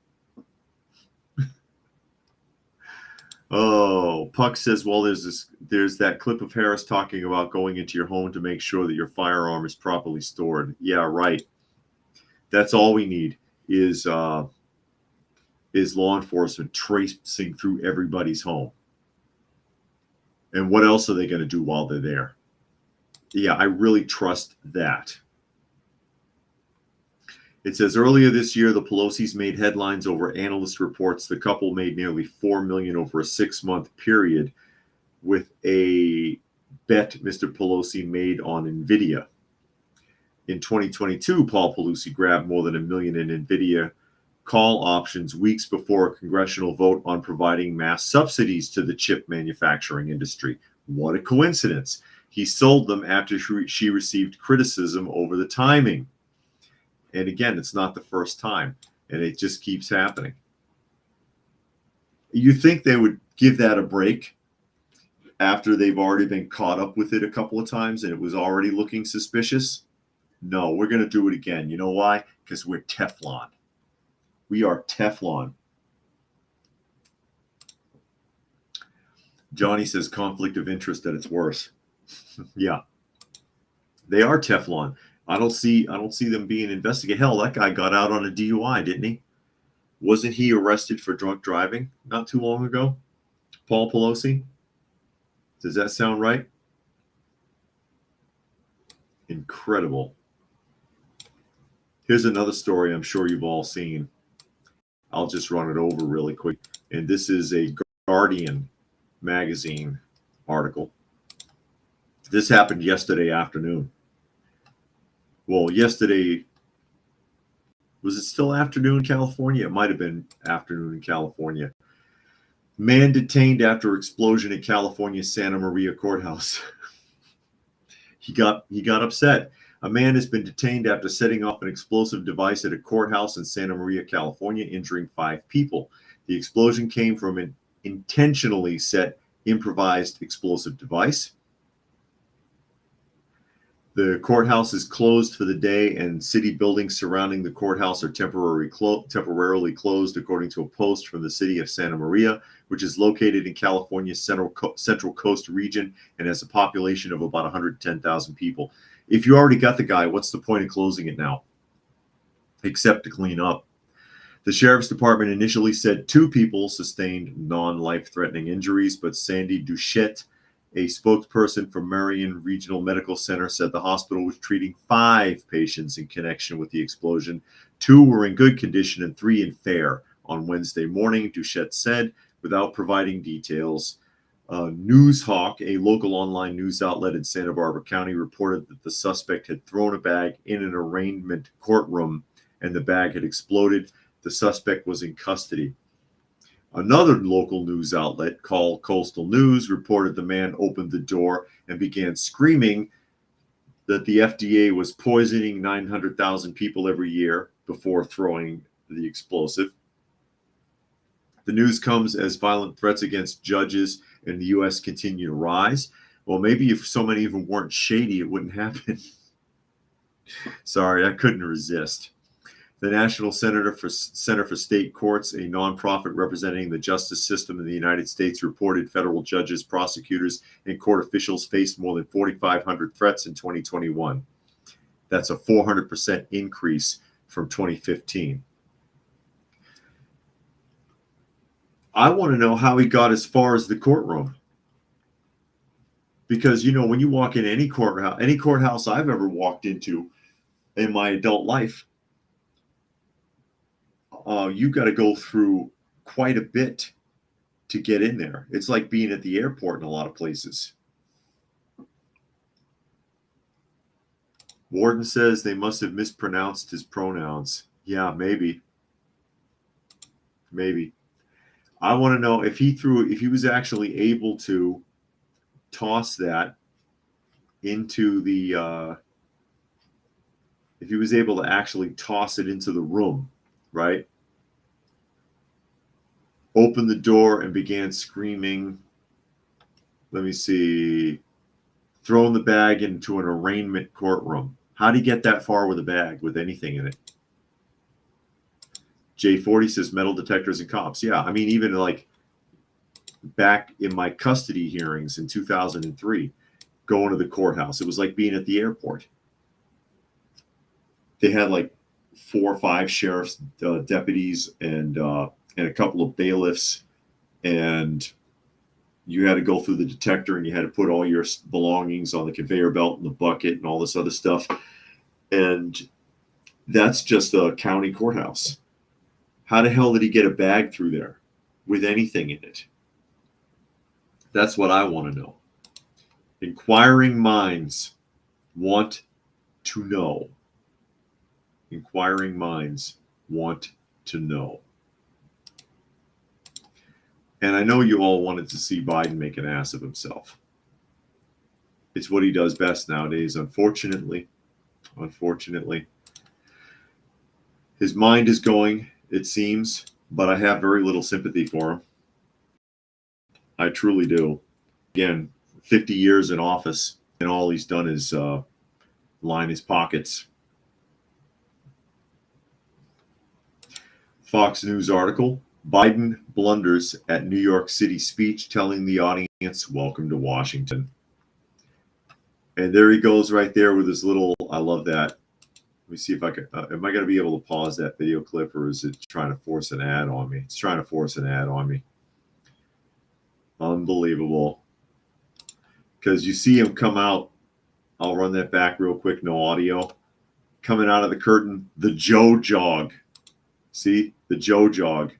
Oh, Puck says, well, there's that clip of Harris talking about going into your home to make sure that your firearm is properly stored. Yeah, right. That's all we need is law enforcement tracing through everybody's home. And what else are they going to do while they're there? Yeah, I really trust that. It says earlier this year, the Pelosi's made headlines over analyst reports. The couple made nearly $4 million over a 6-month period with a bet Mr. Pelosi made on NVIDIA. In 2022, Paul Pelosi grabbed more than $1 million in NVIDIA call options weeks before a congressional vote on providing mass subsidies to the chip manufacturing industry. What a coincidence. He sold them after she received criticism over the timing. And again, it's not the first time, and it just keeps happening. You think they would give that a break after they've already been caught up with it a couple of times and it was already looking suspicious? No, we're going to do it again. You know why? Because we're Teflon. We are Teflon. Johnny says conflict of interest at its worst. Yeah. They are Teflon. I don't see them being investigated. Hell, that guy got out on a DUI, didn't he? Wasn't he arrested for drunk driving not too long ago? Paul Pelosi? Does that sound right? Incredible. Here's another story I'm sure you've all seen. I'll just run it over really quick. And this is a Guardian magazine article. This happened yesterday afternoon. Well, yesterday, was it still afternoon in California? It might have been afternoon in California. Man detained after explosion at California Santa Maria courthouse. He got upset. A man has been detained after setting off an explosive device at a courthouse in Santa Maria, California, injuring 5 people. The explosion came from an intentionally set improvised explosive device. The courthouse is closed for the day, and city buildings surrounding the courthouse are temporarily closed, according to a post from the city of Santa Maria, which is located in California's Central Coast region and has a population of about 110,000 people. If you already got the guy, what's the point of closing it now? Except to clean up. The sheriff's department initially said 2 people sustained non-life-threatening injuries, but Sandy Duchette, a spokesperson for Marion Regional Medical Center, said the hospital was treating 5 patients in connection with the explosion. 2 were in good condition and 3 in fair. On Wednesday morning, Duchette said, without providing details. Newshawk, a local online news outlet in Santa Barbara County, reported that the suspect had thrown a bag in an arraignment courtroom and the bag had exploded. The suspect was in custody. Another local news outlet called Coastal News reported the man opened the door and began screaming that the FDA was poisoning 900,000 people every year before throwing the explosive. The news comes as violent threats against judges in the U.S. continue to rise. Well, maybe if so many of them weren't shady, it wouldn't happen. Sorry, I couldn't resist. The National Center for State Courts, a nonprofit representing the justice system in the United States, reported federal judges, prosecutors, and court officials faced more than 4,500 threats in 2021. That's a 400% increase from 2015. I want to know how he got as far as the courtroom. Because, you know, when you walk in any courthouse I've ever walked into in my adult life, you've got to go through quite a bit to get in there. It's like being at the airport in a lot of places. Warden says they must have mispronounced his pronouns. Yeah, maybe. Maybe. I want to know if he was actually able to toss that into the, if he was able to actually toss it into the room, right? Opened the door and began screaming. Let me see. Throwing the bag into an arraignment courtroom. How do you get that far with a bag with anything in it? J40 says metal detectors and cops. Yeah, I mean, even like back in my custody hearings in 2003, going to the courthouse, it was like being at the airport. They had like 4 or 5 sheriff's deputies and a couple of bailiffs, and you had to go through the detector and you had to put all your belongings on the conveyor belt and the bucket and all this other stuff. And that's just a county courthouse. How the hell did he get a bag through there with anything in it? That's what I want to know. Inquiring minds want to know. Inquiring minds want to know. And I know you all wanted to see Biden make an ass of himself. It's what he does best nowadays, unfortunately. Unfortunately. His mind is going, it seems, but I have very little sympathy for him. I truly do. Again, 50 years in office, and all he's done is line his pockets. Fox News article. Biden blunders at New York City speech telling the audience, welcome to Washington. And there he goes right there with his little, I love that. Let me see if I can, am I going to be able to pause that video clip, or is it trying to force an ad on me? It's trying to force an ad on me. Unbelievable. Because you see him come out. I'll run that back real quick, no audio. Coming out of the curtain, the Joe Jog. See, the Joe Jog.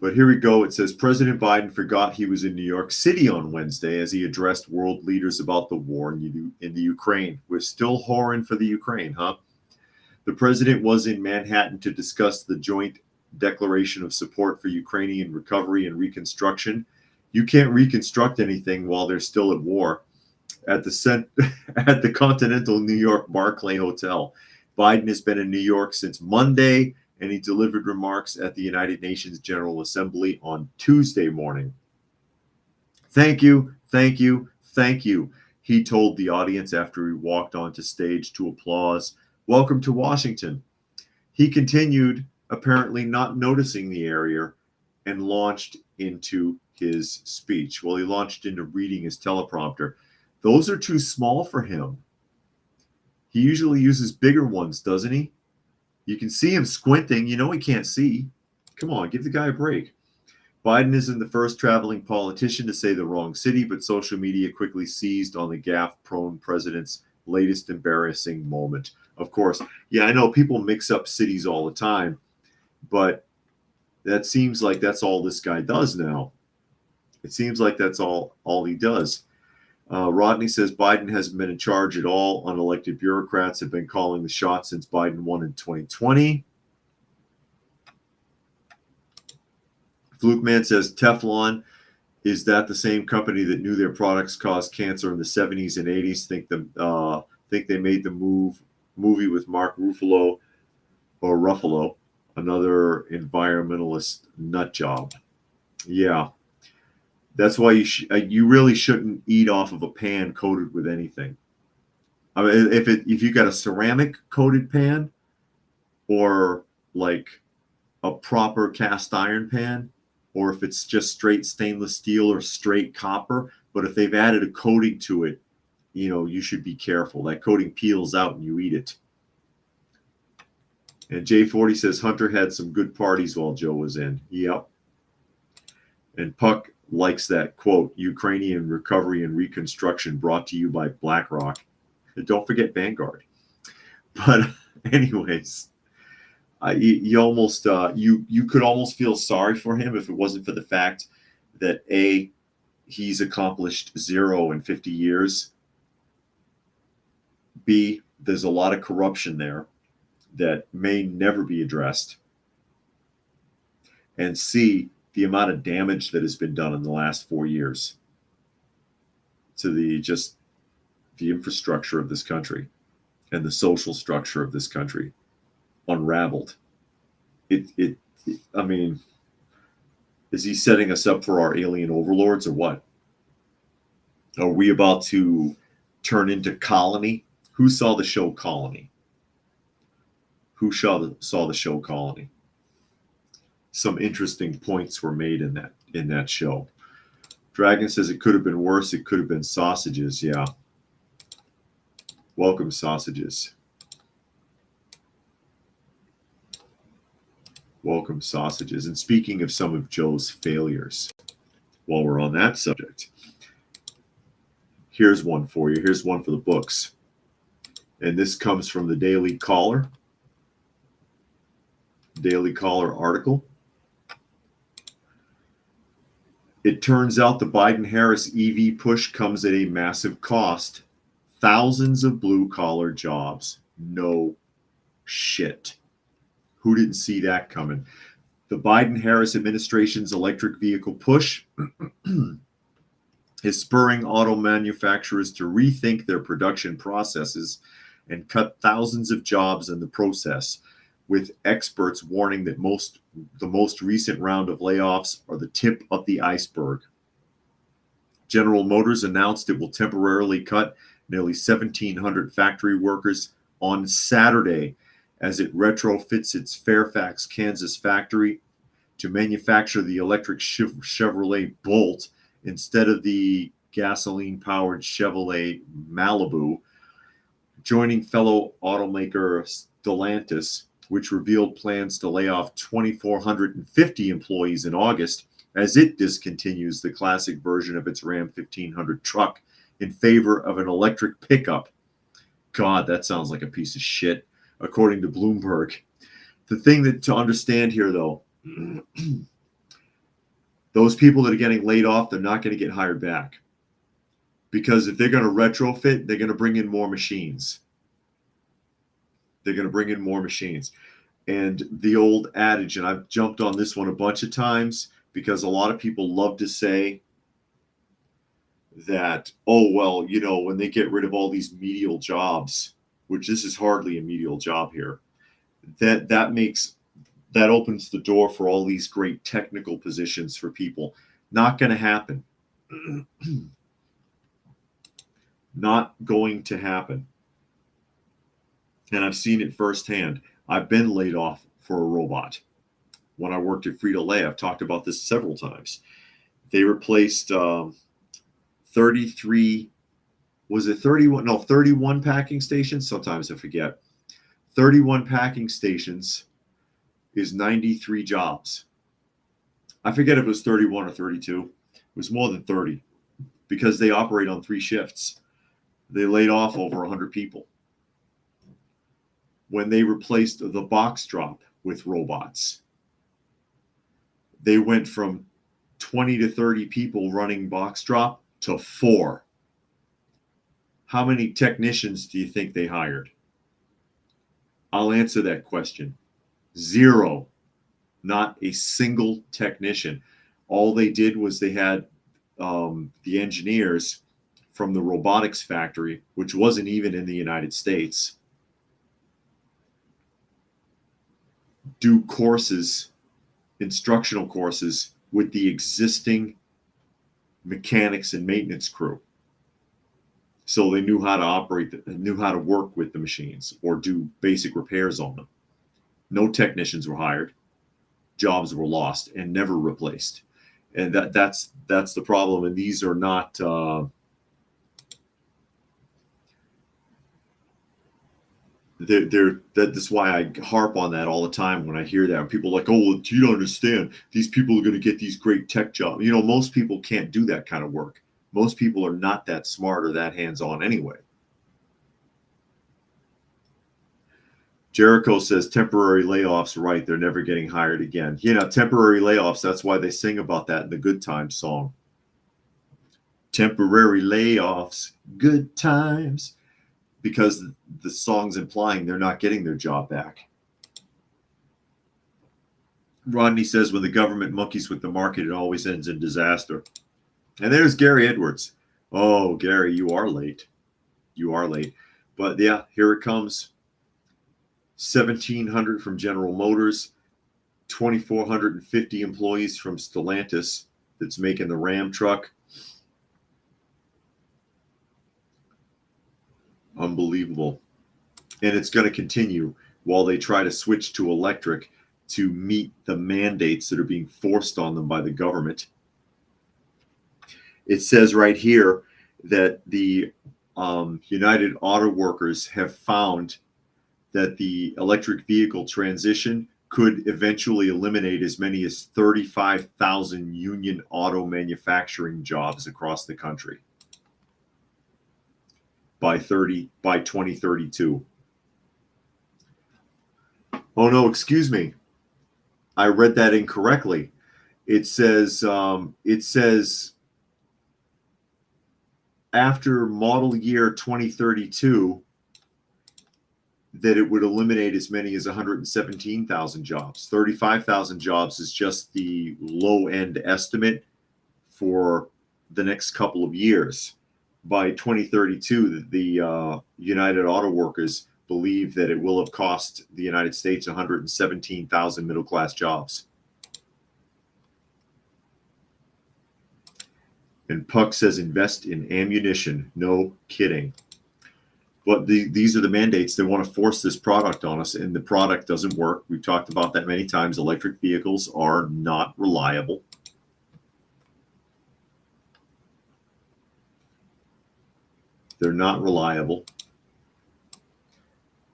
But here we go. It says President Biden forgot he was in New York City on Wednesday as he addressed world leaders about the war in the Ukraine. We're still whoring for the Ukraine, huh? The president was in Manhattan to discuss the joint declaration of support for Ukrainian recovery and reconstruction. You can't reconstruct anything while they're still at war. At the Continental New York Barclay Hotel. Biden has been in New York since Monday, and he delivered remarks at the United Nations General Assembly on Tuesday morning. Thank you, thank you, thank you, he told the audience after he walked onto stage to applause. Welcome to Washington. He continued, apparently not noticing the area, and launched into his speech. Well, he launched into reading his teleprompter. Those are too small for him. He usually uses bigger ones, doesn't he? You can see him squinting. You know he can't see. Come on, give the guy a break. Biden isn't the first traveling politician to say the wrong city, but social media quickly seized on the gaffe-prone president's latest embarrassing moment. Of course, yeah, I know people mix up cities all the time, but that seems like that's all this guy does now. It seems like that's all he does. Rodney says Biden hasn't been in charge at all. Unelected bureaucrats have been calling the shots since Biden won in 2020. Flukeman says Teflon, is that the same company that knew their products caused cancer in the 70s and 80s? Think they made the movie with Mark Ruffalo, another environmentalist nut job. Yeah. That's why you really shouldn't eat off of a pan coated with anything. I mean, if you got a ceramic coated pan, or like a proper cast iron pan, or if it's just straight stainless steel or straight copper, but if they've added a coating to it, you should be careful. That coating peels out and you eat it. And J40 says Hunter had some good parties while Joe was in. Yep. And Puck likes that quote, Ukrainian recovery and reconstruction brought to you by BlackRock. And don't forget Vanguard. But anyways, you could almost feel sorry for him if it wasn't for the fact that A, he's accomplished zero in 50 years. B, there's a lot of corruption there that may never be addressed. And C, the amount of damage that has been done in the last 4 years to the infrastructure of this country and the social structure of this country unraveled. I mean, is he setting us up for our alien overlords or what? Are we about to turn into Colony? Who saw the show Colony? Who saw the show Colony? Some interesting points were made in that show. Dragon says it could have been worse. It could have been sausages. Yeah. Welcome, sausages. Welcome, sausages. And speaking of some of Joe's failures, while we're on that subject, here's one for you. Here's one for the books. And this comes from the Daily Caller. Daily Caller article. It turns out the Biden-Harris EV push comes at a massive cost. Thousands of blue-collar jobs. No shit. Who didn't see that coming? The Biden-Harris administration's electric vehicle push is spurring auto manufacturers to rethink their production processes and cut thousands of jobs in the process, with experts warning that the most recent round of layoffs are the tip of the iceberg. General Motors announced it will temporarily cut nearly 1,700 factory workers on Saturday as it retrofits its Fairfax, Kansas factory to manufacture the electric Chevrolet Bolt instead of the gasoline-powered Chevrolet Malibu, joining fellow automaker Stellantis, which revealed plans to lay off 2,450 employees in August as it discontinues the classic version of its Ram 1500 truck in favor of an electric pickup. God, that sounds like a piece of shit, according to Bloomberg. The thing that to understand here, though, those people that are getting laid off, they're not going to get hired back. Because if they're going to retrofit, they're going to bring in more machines. They're going to bring in more machines. And the old adage, and I've jumped on this one a bunch of times because a lot of people love to say that, oh, well, you know, when they get rid of all these menial jobs, which this is hardly a menial job here, that opens the door for all these great technical positions for people. Not going to happen. Not going to happen. And I've seen it firsthand. I've been laid off for a robot. When I worked at Frito-Lay, I've talked about this several times. They replaced 33, was it 31? No, 31 packing stations. Sometimes I forget. 31 packing stations is 93 jobs. I forget if it was 31 or 32. It was more than 30 because they operate on 3 shifts. They laid off over 100 people. When they replaced the box drop with robots, they went from 20 to 30 people running box drop to 4. How many technicians do you think they hired? I'll answer that question. 0. Not a single technician. All they did was they had the engineers from the robotics factory, which wasn't even in the United States, do courses, instructional courses with the existing mechanics and maintenance crew. So they knew how to operate, knew how to work with the machines or do basic repairs on them. No technicians were hired. Jobs were lost and never replaced. And that's the problem. And these are not that's why I harp on that all the time when I hear that. And people are like, oh, well, you don't understand. These people are going to get these great tech jobs. You know, most people can't do that kind of work. Most people are not that smart or that hands-on anyway. Jericho says temporary layoffs, right? They're never getting hired again. You know, temporary layoffs, that's why they sing about that in the Good Times song. Temporary layoffs, good times. Because the song's implying they're not getting their job back. Rodney says when the government monkeys with the market, it always ends in disaster. And there's Gary Edwards. Oh, Gary, you are late. You are late. But yeah, here it comes. 1,700 from General Motors, 2,450 employees from Stellantis that's making the Ram truck. Unbelievable. And it's going to continue while they try to switch to electric to meet the mandates that are being forced on them by the government. It says right here that the United Auto Workers have found that the electric vehicle transition could eventually eliminate as many as 35,000 union auto manufacturing jobs across the country by 2032. Oh no, excuse me. I read that incorrectly. It says after model year 2032 that it would eliminate as many as 117,000 jobs. 35,000 jobs is just the low end estimate for the next couple of years. By 2032, the United Auto Workers believe that it will have cost the United States 117,000 middle-class jobs. And Puck says invest in ammunition. No kidding. But these are the mandates. They want to force this product on us, and the product doesn't work. We've talked about that many times. Electric vehicles are not reliable. They're not reliable.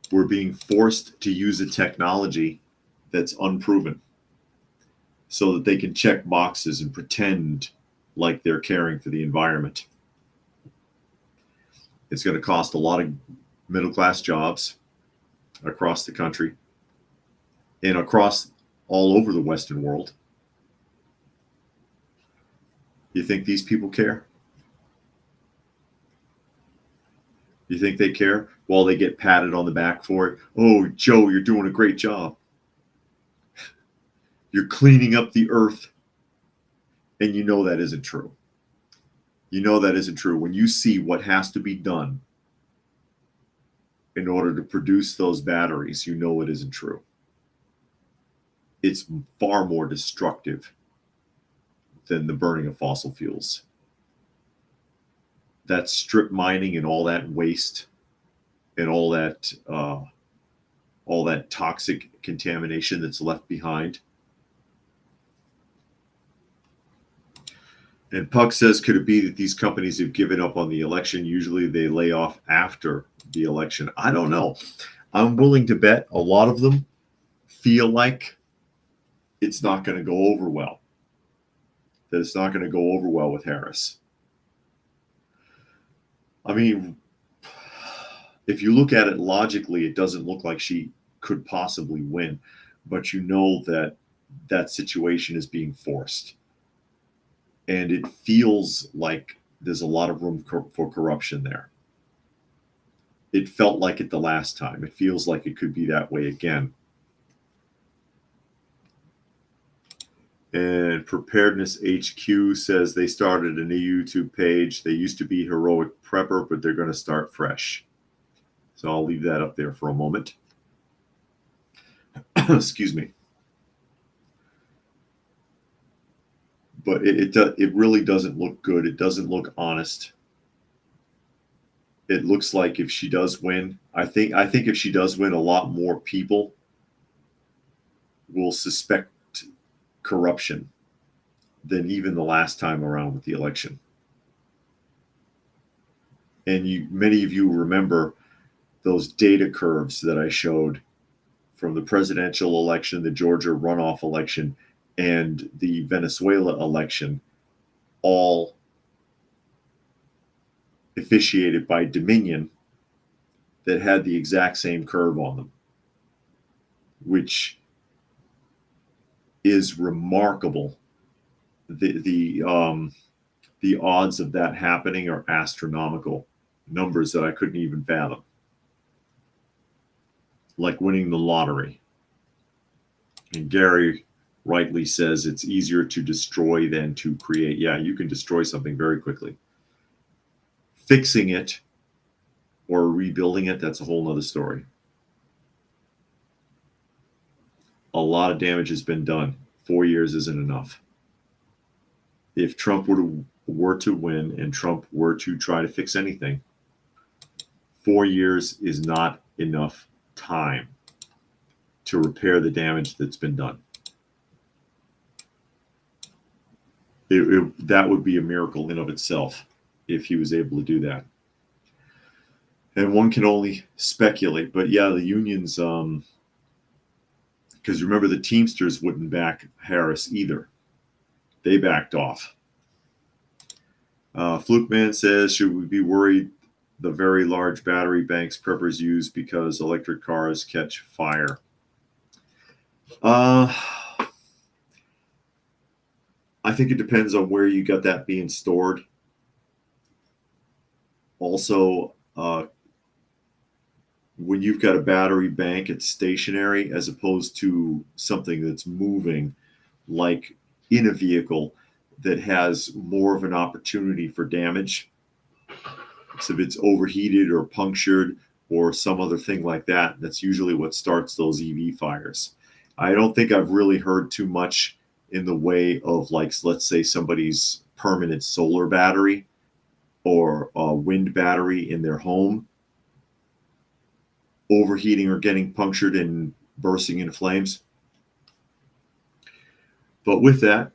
We're being forced to use a technology that's unproven so that they can check boxes and pretend like they're caring for the environment. It's going to cost a lot of middle class jobs across the country and across all over the Western world. You think these people care? You think they care? While they get patted on the back for it. Oh, Joe, you're doing a great job. You're cleaning up the earth. And you know that isn't true. You know that isn't true. When you see what has to be done in order to produce those batteries, you know it isn't true. It's far more destructive than the burning of fossil fuels. That strip mining and all that waste and all that toxic contamination that's left behind. And Puck says, could it be that these companies have given up on the election? Usually they lay off after the election. I don't know. I'm willing to bet a lot of them feel like it's not going to go over well. That it's not going to go over well with Harris. I mean, if you look at it logically, it doesn't look like she could possibly win. But you know that that situation is being forced. And it feels like there's a lot of room for corruption there. It felt like it the last time. It feels like it could be that way again. And Preparedness HQ says they started a new YouTube page. They used to be Heroic Prepper, but they're going to start fresh. So I'll leave that up there for a moment. Excuse me. But it really doesn't look good. It doesn't look honest. It looks like if she does win, I think if she does win, a lot more people will suspect corruption than even the last time around with the election. And many of you remember those data curves that I showed from the presidential election, the Georgia runoff election, and the Venezuela election, all officiated by Dominion, that had the exact same curve on them, which is remarkable. The odds of that happening are astronomical, numbers that I couldn't even fathom, like winning the lottery. And Gary rightly says it's easier to destroy than to create. Yeah, you can destroy something very quickly. Fixing it or rebuilding it, that's a whole nother story. A lot of damage has been done. 4 years isn't enough. If Trump were to win and Trump were to try to fix anything, 4 years is not enough time to repair the damage that's been done. That would be a miracle in of itself if he was able to do that. And one can only speculate. But yeah, the unions, because remember the Teamsters wouldn't back Harris either. They backed off. Flukeman says, should we be worried the very large battery banks preppers use because electric cars catch fire? I think it depends on where you got that being stored. Also, when you've got a battery bank, it's stationary as opposed to something that's moving, like in a vehicle that has more of an opportunity for damage. So if it's overheated or punctured or some other thing like that, that's usually what starts those EV fires. I don't think I've really heard too much in the way of, like, let's say somebody's permanent solar battery or a wind battery in their home overheating or getting punctured and bursting into flames. But with that,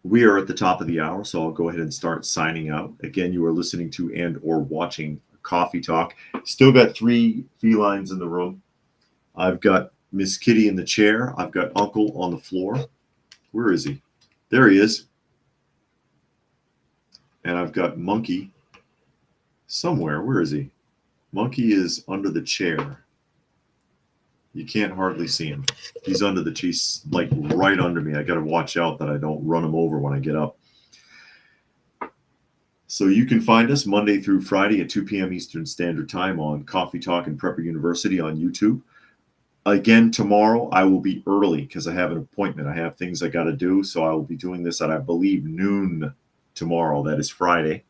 we are at the top of the hour, so I'll go ahead and start signing out. Again, you are listening to and or watching Coffee Talk. Still got 3 felines in the room. I've got Miss Kitty in the chair. I've got Uncle on the floor. Where is he? There he is. And I've got Monkey somewhere. Where is he? Monkey is under the chair. You can't hardly see him. He's under the cheese, like right under me. I got to watch out that I don't run him over when I get up. So you can find us Monday through Friday at 2 p.m. Eastern Standard Time on Coffee Talk and Prepper University on YouTube. Again, tomorrow I will be early because I have an appointment. I have things I got to do. So I will be doing this at, I believe, noon tomorrow. That is Friday.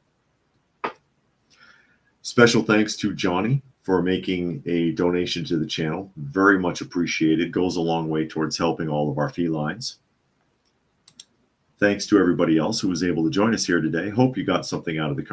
Special thanks to Johnny for making a donation to the channel. Very much appreciated. Goes a long way towards helping all of our felines. Thanks to everybody else who was able to join us here today. Hope you got something out of the